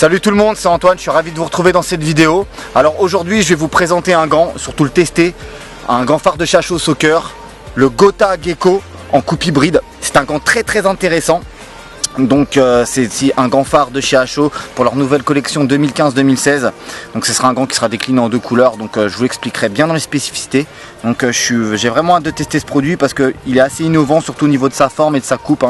Salut tout le monde, c'est Antoine, je suis ravi de vous retrouver dans cette vidéo. Alors aujourd'hui je vais vous présenter un gant, surtout le tester, un gant phare de chez HO Soccer, le Gotha Gecko en coupe hybride. C'est un gant très intéressant. Donc c'est un gant phare de chez HO pour leur nouvelle collection 2015-2016. Donc ce sera un gant qui sera décliné en deux couleurs. Donc je vous l'expliquerai bien dans les spécificités. Donc j'ai vraiment hâte de tester ce produit parce qu'il est assez innovant, surtout au niveau de sa forme et de sa coupe.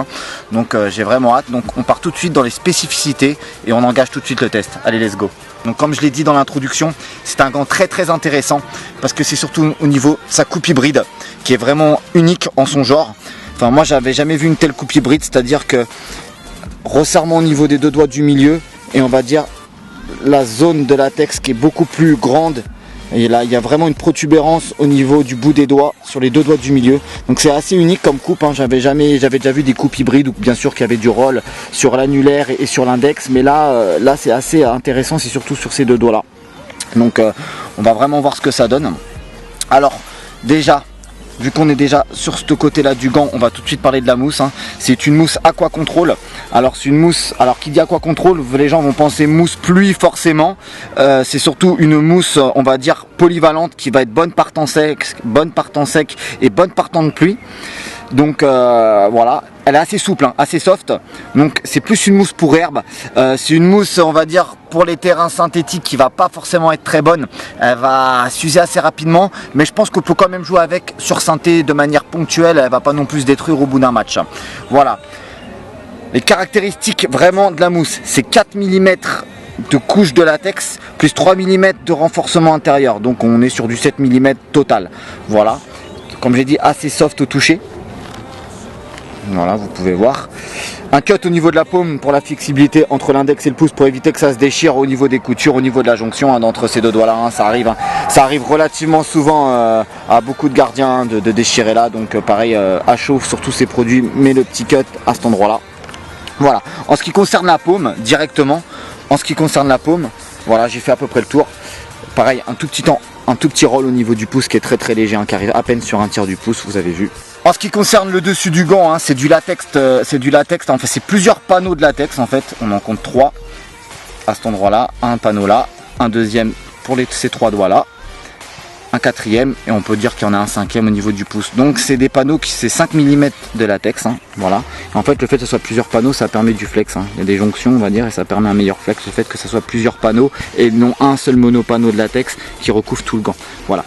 Donc j'ai vraiment hâte. Donc on part tout de suite dans les spécificités et on engage tout de suite le test. Allez, let's go. Donc comme je l'ai dit dans l'introduction, c'est un gant très intéressant parce que c'est surtout au niveau de sa coupe hybride qui est vraiment unique en son genre. Enfin moi j'avais jamais vu une telle coupe hybride, c'est-à-dire que resserrement au niveau des deux doigts du milieu et on va dire la zone de latex qui est beaucoup plus grande, et là il y a vraiment une protubérance au niveau du bout des doigts sur les deux doigts du milieu. Donc c'est assez unique comme coupe, j'avais déjà vu des coupes hybrides où bien sûr qu'il y avait du roll sur l'annulaire et sur l'index, mais là c'est assez intéressant, c'est surtout sur ces deux doigts là. Donc on va vraiment voir ce que ça donne. Alors déjà, vu qu'on est déjà sur ce côté là du gant, on va tout de suite parler de la mousse. C'est une mousse Aqua Control. Alors c'est une mousse, alors qui dit Aqua Control, les gens vont penser mousse pluie forcément. C'est surtout une mousse, on va dire polyvalente, qui va être bonne par temps sec et bonne par temps de pluie. Donc voilà, elle est assez souple, assez soft. Donc c'est plus une mousse pour herbe. C'est une mousse, on va dire, pour les terrains synthétiques qui va pas forcément être très bonne. Elle va s'user assez rapidement, mais je pense qu'on peut quand même jouer avec sur synthé de manière ponctuelle. Elle va pas non plus se détruire au bout d'un match. Voilà. Les caractéristiques vraiment de la mousse, c'est 4 mm de couche de latex plus 3 mm de renforcement intérieur. Donc on est sur du 7 mm total. Voilà. Comme j'ai dit, assez soft au toucher. Voilà, vous pouvez voir. Un cut au niveau de la paume pour la flexibilité entre l'index et le pouce pour éviter que ça se déchire au niveau des coutures, au niveau de la jonction entre ces deux doigts là. Ça arrive relativement souvent à beaucoup de gardiens de déchirer là. Donc pareil, à chaud sur tous ces produits, mais le petit cut à cet endroit là. Voilà. En ce qui concerne la paume, directement, voilà, j'ai fait à peu près le tour. Pareil, un tout petit roll au niveau du pouce qui est très léger, qui arrive à peine sur un tiers du pouce, vous avez vu. En ce qui concerne le dessus du gant, c'est du latex, en fait c'est plusieurs panneaux de latex en fait, on en compte 3 à cet endroit là, un panneau là, un deuxième pour ces trois doigts là, un quatrième et on peut dire qu'il y en a un cinquième au niveau du pouce. Donc c'est des panneaux qui c'est 5 mm de latex, voilà. Et en fait le fait que ce soit plusieurs panneaux ça permet du flex, il y a des jonctions on va dire et ça permet un meilleur flex, le fait que ce soit plusieurs panneaux et non un seul monopanneau de latex qui recouvre tout le gant, voilà.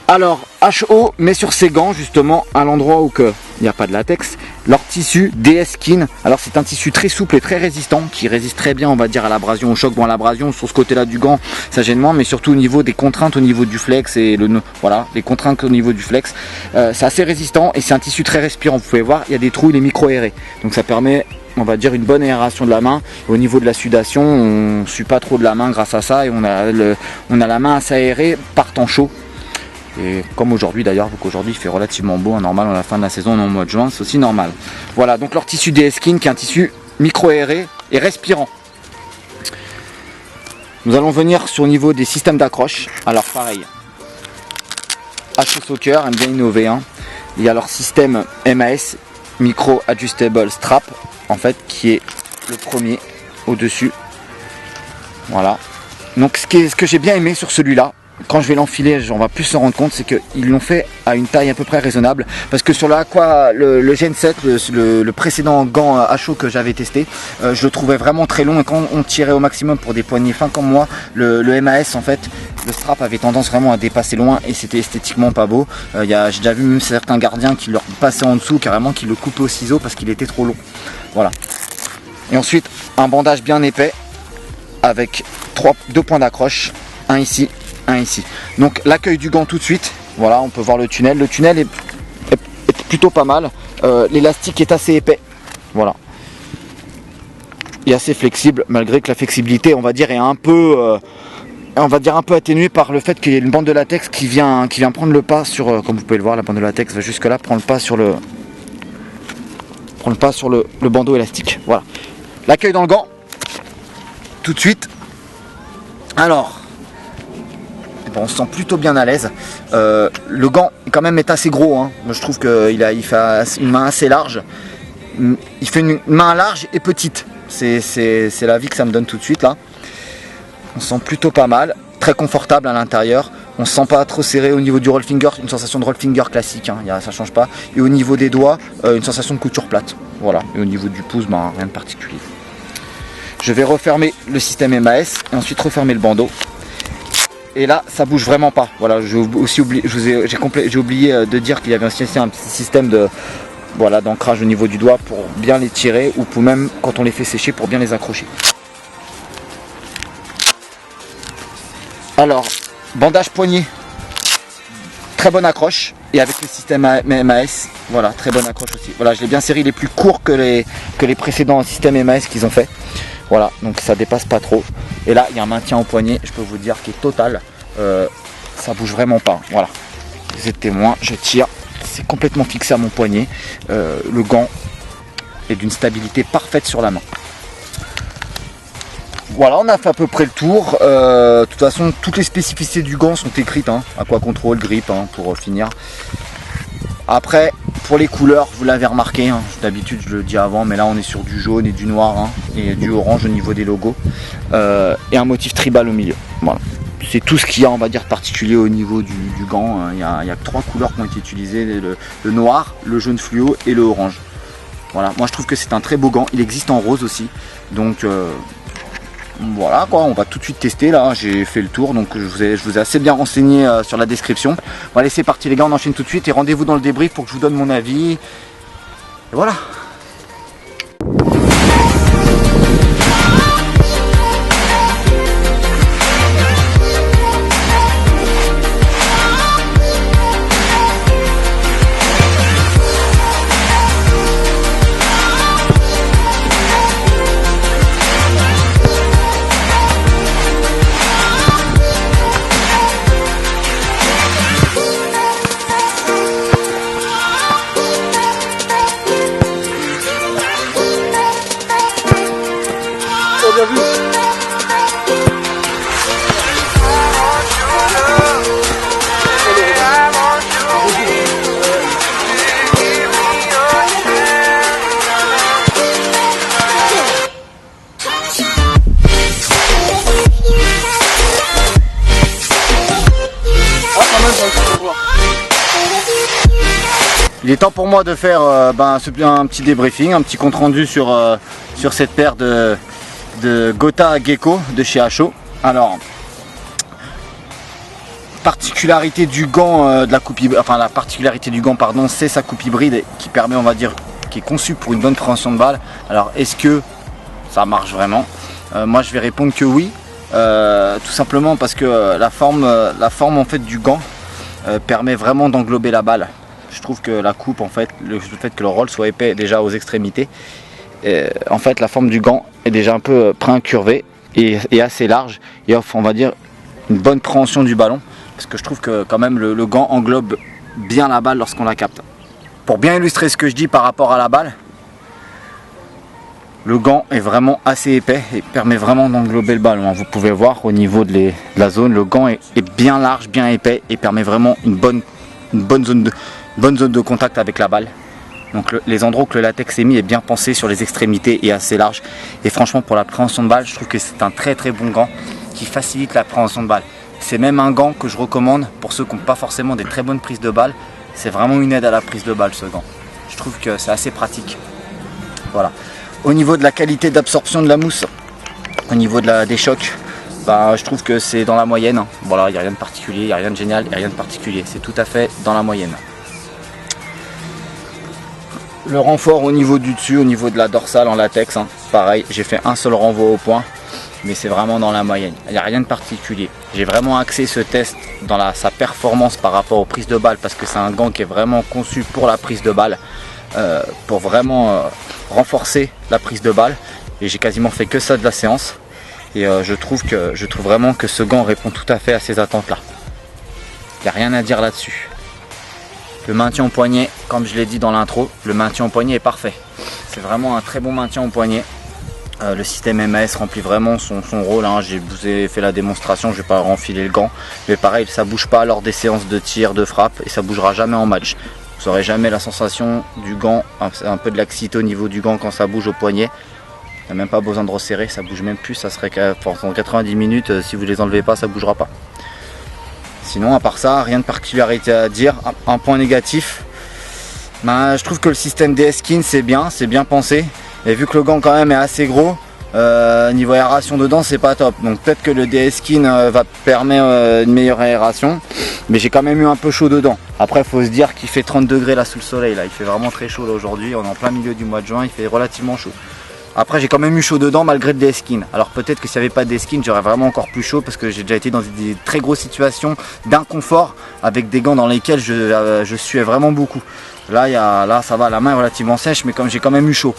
Alors HO met sur ses gants justement à l'endroit où il n'y a pas de latex leur tissu DS Skin. Alors c'est un tissu très souple et très résistant qui résiste très bien on va dire à l'abrasion, au choc. Bon, à l'abrasion sur ce côté là du gant ça gêne moins, mais surtout au niveau des contraintes au niveau du flex et voilà, les contraintes au niveau du flex, c'est assez résistant et c'est un tissu très respirant. Vous pouvez voir il y a des trous, il est micro aéré, donc ça permet on va dire une bonne aération de la main. Au niveau de la sudation on ne sue pas trop de la main grâce à ça et on a la main assez aérée par temps chaud. Et comme aujourd'hui d'ailleurs, vu qu'aujourd'hui il fait relativement beau, normal à la fin de la saison, on est en mois de juin, c'est aussi normal. Voilà, donc leur tissu DS Skin qui est un tissu micro-aéré et respirant. Nous allons venir sur le niveau des systèmes d'accroche. Alors pareil, HO Soccer aime bien innover. Il y a leur système MAS, Micro Adjustable Strap, en fait, qui est le premier au-dessus. Voilà. Donc ce que j'ai bien aimé sur celui-là, quand je vais l'enfiler, on va plus se rendre compte, c'est qu'ils l'ont fait à une taille à peu près raisonnable. Parce que sur le Gen 7, le précédent gant HO que j'avais testé, je le trouvais vraiment très long. Et quand on tirait au maximum pour des poignets fins comme moi, le MAS en fait, le strap avait tendance vraiment à dépasser loin et c'était esthétiquement pas beau. J'ai déjà vu même certains gardiens qui leur passaient en dessous, carrément qui le coupaient au ciseau parce qu'il était trop long. Voilà. Et ensuite, un bandage bien épais avec deux points d'accroche, un ici. Ici. Donc l'accueil du gant tout de suite, voilà, on peut voir le tunnel. Le tunnel est plutôt pas mal. L'élastique est assez épais, voilà, et assez flexible, malgré que la flexibilité, on va dire, est un peu atténuée par le fait qu'il y ait une bande de latex qui vient prendre le pas sur, comme vous pouvez le voir, la bande de latex va jusque là, prend le pas sur le bandeau élastique. Voilà, l'accueil dans le gant tout de suite. Alors bon, on se sent plutôt bien à l'aise. Le gant quand même est assez gros. Moi je trouve qu'il fait une main assez large. Il fait une main large et petite. c'est la vie que ça me donne tout de suite là. On sent plutôt pas mal, très confortable à l'intérieur. On se sent pas trop serré au niveau du roll finger, une sensation de roll finger classique, hein, ça change pas. Et au niveau des doigts, une sensation de couture plate. Voilà. Et au niveau du pouce, ben, rien de particulier. Je vais refermer le système MAS et ensuite refermer le bandeau. Et là, ça bouge vraiment pas. Voilà, j'ai oublié de dire qu'il y avait aussi un petit système de voilà, d'ancrage au niveau du doigt pour bien les tirer ou pour même quand on les fait sécher pour bien les accrocher. Alors, bandage poignet, très bonne accroche et avec le système MAS, voilà, très bonne accroche aussi. Voilà, je l'ai bien serré, il est plus court que les précédents systèmes MAS qu'ils ont fait. Voilà, donc ça dépasse pas trop. Et là, il y a un maintien au poignet, je peux vous dire, qui est total. Ça bouge vraiment pas. Voilà, vous êtes témoin, je tire, c'est complètement fixé à mon poignet. Le gant est d'une stabilité parfaite sur la main. Voilà, on a fait à peu près le tour. De toute façon, toutes les spécificités du gant sont écrites. Hein, aqua control, grip, hein, pour finir. Après, pour les couleurs, vous l'avez remarqué, hein, d'habitude je le dis avant, mais là on est sur du jaune et du noir, hein, et du orange au niveau des logos, et un motif tribal au milieu. Voilà. C'est tout ce qu'il y a, on va dire, particulier au niveau du gant. Il y a que 3 couleurs qui ont été utilisées, le noir, le jaune fluo et le orange. Voilà, moi je trouve que c'est un très beau gant, il existe en rose aussi, donc voilà quoi, on va tout de suite tester là, j'ai fait le tour, donc je vous ai assez bien renseigné sur la description. Bon allez, c'est parti les gars, on enchaîne tout de suite et rendez-vous dans le débrief pour que je vous donne mon avis. Et voilà. Bien vu. Il est temps pour moi de faire un petit débriefing, un petit compte rendu sur cette paire de Gotha Gecko de chez HO. Alors, particularité du gant de la coupe hybride, enfin la particularité du gant pardon, c'est sa coupe hybride qui permet, on va dire, qui est conçue pour une bonne préhension de balle. Alors est-ce que ça marche vraiment? Moi je vais répondre que oui, tout simplement parce que la forme en fait du gant permet vraiment d'englober la balle. Je trouve que la coupe, en fait, le fait que le roll soit épais déjà aux extrémités, en fait la forme du gant est déjà un peu pré-incurvée et assez large et offre, on va dire, une bonne préhension du ballon, parce que je trouve que quand même le gant englobe bien la balle lorsqu'on la capte. Pour bien illustrer ce que je dis par rapport à la balle, le gant est vraiment assez épais et permet vraiment d'englober le ballon. Vous pouvez voir au niveau de la zone, le gant est bien large, bien épais et permet vraiment une bonne zone de contact avec la balle. Donc les endroits où le latex est mis est bien pensé sur les extrémités et assez large. Et franchement, pour la préhension de balle, je trouve que c'est un très bon gant qui facilite la préhension de balle. C'est même un gant que je recommande pour ceux qui n'ont pas forcément des très bonnes prises de balle. C'est vraiment une aide à la prise de balle, ce gant. Je trouve que c'est assez pratique. Voilà. Au niveau de la qualité d'absorption de la mousse, au niveau des chocs, je trouve que c'est dans la moyenne. Voilà, il n'y a rien de particulier, il n'y a rien de génial, il n'y a rien de particulier. C'est tout à fait dans la moyenne. Le renfort au niveau du dessus, au niveau de la dorsale en latex, pareil, j'ai fait un seul renvoi au point, mais c'est vraiment dans la moyenne. Il n'y a rien de particulier. J'ai vraiment axé ce test dans sa performance par rapport aux prises de balle, parce que c'est un gant qui est vraiment conçu pour la prise de balle, pour vraiment renforcer la prise de balle. Et j'ai quasiment fait que ça de la séance. Et je trouve vraiment que ce gant répond tout à fait à ces attentes-là. Il n'y a rien à dire là-dessus. Le maintien au poignet, comme je l'ai dit dans l'intro, le maintien au poignet est parfait. C'est vraiment un très bon maintien au poignet. Le système MAS remplit vraiment son rôle. Je vous ai fait la démonstration, je ne vais pas renfiler le gant. Mais pareil, ça ne bouge pas lors des séances de tir, de frappe, et ça ne bougera jamais en match. Vous n'aurez jamais la sensation du gant, un peu de laxité au niveau du gant quand ça bouge au poignet. Il n'y a même pas besoin de resserrer, ça bouge même plus, ça serait en 90 minutes, si vous les enlevez pas, ça bougera pas. Sinon, à part ça, rien de particularité à dire. Un point négatif, ben, je trouve que le système DS-Skin c'est bien pensé. Et vu que le gant quand même est assez gros, niveau aération dedans c'est pas top. Donc peut-être que le DS-Skin va permettre une meilleure aération. Mais j'ai quand même eu un peu chaud dedans. Après, il faut se dire qu'il fait 30 degrés là sous le soleil. Là. Il fait vraiment très chaud là aujourd'hui. On est en plein milieu du mois de juin, il fait relativement chaud. Après, j'ai quand même eu chaud dedans malgré le DS-Skin. Alors peut-être que s'il n'y avait pas de DS-Skin, j'aurais vraiment encore plus chaud parce que j'ai déjà été dans des très grosses situations d'inconfort avec des gants dans lesquels je suais vraiment beaucoup. Là, ça va, la main est relativement sèche, mais comme j'ai quand même eu chaud.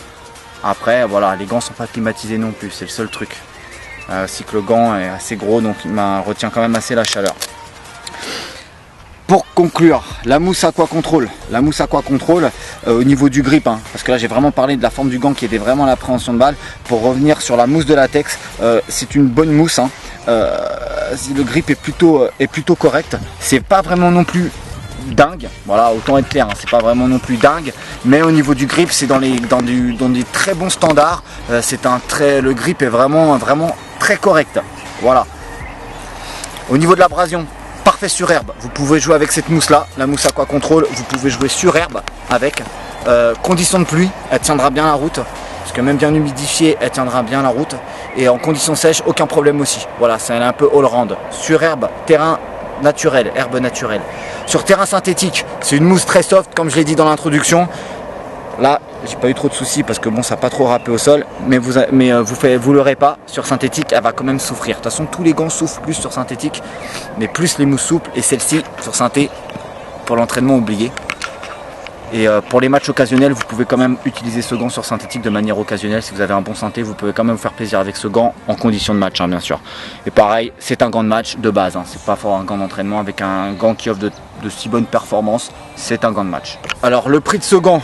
Après, voilà, les gants sont pas climatisés non plus, c'est le seul truc. Aussi que le gant est assez gros, donc il retient quand même assez la chaleur. Pour conclure, la mousse Aqua Control. La mousse Aqua Control au niveau du grip, hein, parce que là j'ai vraiment parlé de la forme du gant qui était vraiment l'appréhension de balle. Pour revenir sur la mousse de latex, c'est une bonne mousse. Hein. Le grip est plutôt correct. C'est pas vraiment non plus dingue, voilà, autant être clair, hein, c'est pas vraiment non plus dingue, mais au niveau du grip, c'est dans des très bons standards. Le grip est vraiment très correct. Voilà. Au niveau de l'abrasion, parfait sur herbe. Vous pouvez jouer avec cette mousse là, la mousse Aqua Control. Vous pouvez jouer sur herbe avec. Conditions de pluie, elle tiendra bien la route. Parce que même bien humidifiée, elle tiendra bien la route. Et en conditions sèches, aucun problème aussi. Voilà, c'est un peu all-round. Sur herbe, terrain naturel, herbe naturelle. Sur terrain synthétique, c'est une mousse très soft, comme je l'ai dit dans l'introduction. Là, j'ai pas eu trop de soucis parce que bon, ça n'a pas trop râpé au sol, mais vous l'aurez pas sur synthétique, elle va quand même souffrir. De toute façon, tous les gants souffrent plus sur synthétique, mais plus les mousses souples, et celle-ci sur synthé, pour l'entraînement, oublié. Et pour les matchs occasionnels, vous pouvez quand même utiliser ce gant sur synthétique de manière occasionnelle. Si vous avez un bon synthé, vous pouvez quand même vous faire plaisir avec ce gant en condition de match, hein, bien sûr. Et pareil, c'est un gant de match de base, hein. C'est pas fort un gant d'entraînement avec un gant qui offre de si bonnes performances. C'est un gant de match. Alors le prix de ce gant,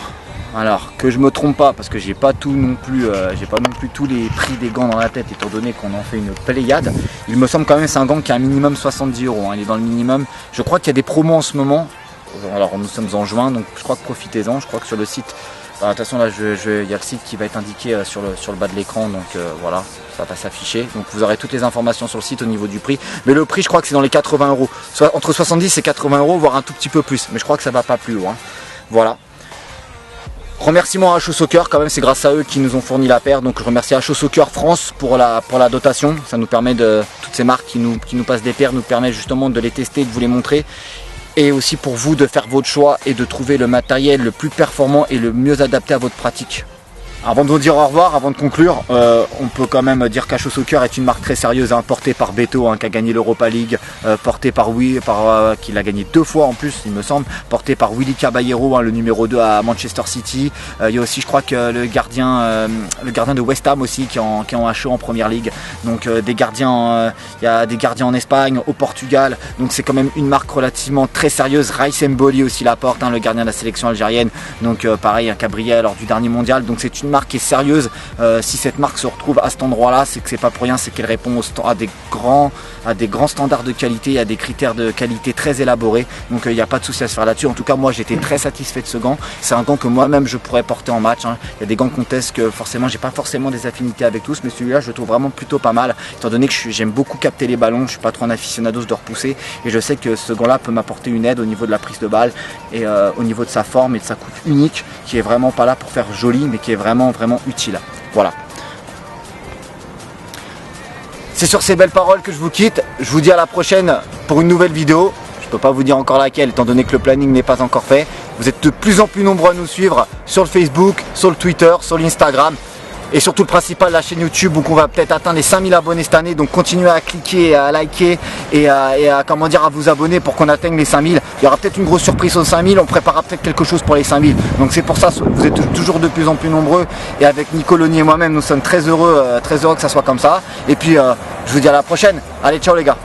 alors que je me trompe pas, parce que j'ai pas tout non plus, j'ai pas non plus tous les prix des gants dans la tête, étant donné qu'on en fait une pléiade. Il me semble quand même c'est un gant qui a un minimum 70 €. Hein. Il est dans le minimum. Je crois qu'il y a des promos en ce moment. Alors nous sommes en juin, donc je crois que profitez-en. Je crois que sur le site, de toute façon là il y a le site qui va être indiqué sur le bas de l'écran, donc voilà, ça va s'afficher. Donc vous aurez toutes les informations sur le site au niveau du prix. Mais le prix, je crois que c'est dans les 80 €, soit entre 70 et 80 €, voire un tout petit peu plus. Mais je crois que ça va pas plus loin. Voilà. Remerciements à HO Soccer, quand même c'est grâce à eux qui nous ont fourni la paire, donc je remercie HO Soccer France pour la dotation. Ça nous permet toutes ces marques qui nous passent des paires, nous permettent justement de les tester et de vous les montrer. Et aussi pour vous de faire votre choix et de trouver le matériel le plus performant et le mieux adapté à votre pratique. Avant de vous dire au revoir, avant de conclure, on peut quand même dire qu'HO Soccer est une marque très sérieuse, hein, portée par Beto, hein, qui a gagné l'Europa League, portée par qui l'a gagné 2 fois en plus, il me semble, portée par Willy Caballero, hein, le numéro 2 à Manchester City. Il y a aussi, je crois que le gardien de West Ham aussi qui est en HO en Première Ligue. Donc des gardiens, il y a des gardiens en Espagne, au Portugal. Donc c'est quand même une marque relativement très sérieuse. Raïs Mboli aussi la porte, hein, le gardien de la sélection algérienne. Donc pareil, un Cabriel lors du dernier mondial. Donc c'est une marque qui est sérieuse. Si cette marque se retrouve à cet endroit là, c'est que c'est pas pour rien, c'est qu'elle répond à des grands standards de qualité, à des critères de qualité très élaborés. Donc il n'y a pas de souci à se faire là-dessus. En tout cas moi j'étais très satisfait de ce gant. C'est un gant que moi-même je pourrais porter en match, hein. Il y a des gants contest que forcément j'ai pas forcément des affinités avec tous, mais celui-là je le trouve vraiment plutôt pas mal, étant donné que j'aime beaucoup capter les ballons. Je suis pas trop un aficionados de repousser, et je sais que ce gant là peut m'apporter une aide au niveau de la prise de balle et au niveau de sa forme et de sa coupe unique, qui est vraiment pas là pour faire joli, mais qui est vraiment utile. Voilà. C'est sur ces belles paroles que je vous quitte. Je vous dis à la prochaine pour une nouvelle vidéo. Je peux pas vous dire encore laquelle, étant donné que le planning n'est pas encore fait. Vous êtes de plus en plus nombreux à nous suivre sur le Facebook, sur le Twitter, sur l'Instagram. Et surtout le principal, la chaîne YouTube, où on va peut-être atteindre les 5000 abonnés cette année. Donc continuez à cliquer, à liker et à vous abonner pour qu'on atteigne les 5000. Il y aura peut-être une grosse surprise aux 5000, on préparera peut-être quelque chose pour les 5000. Donc c'est pour ça, vous êtes toujours de plus en plus nombreux. Et avec Nico Loni et moi-même, nous sommes très heureux que ça soit comme ça. Et puis je vous dis à la prochaine. Allez, ciao les gars.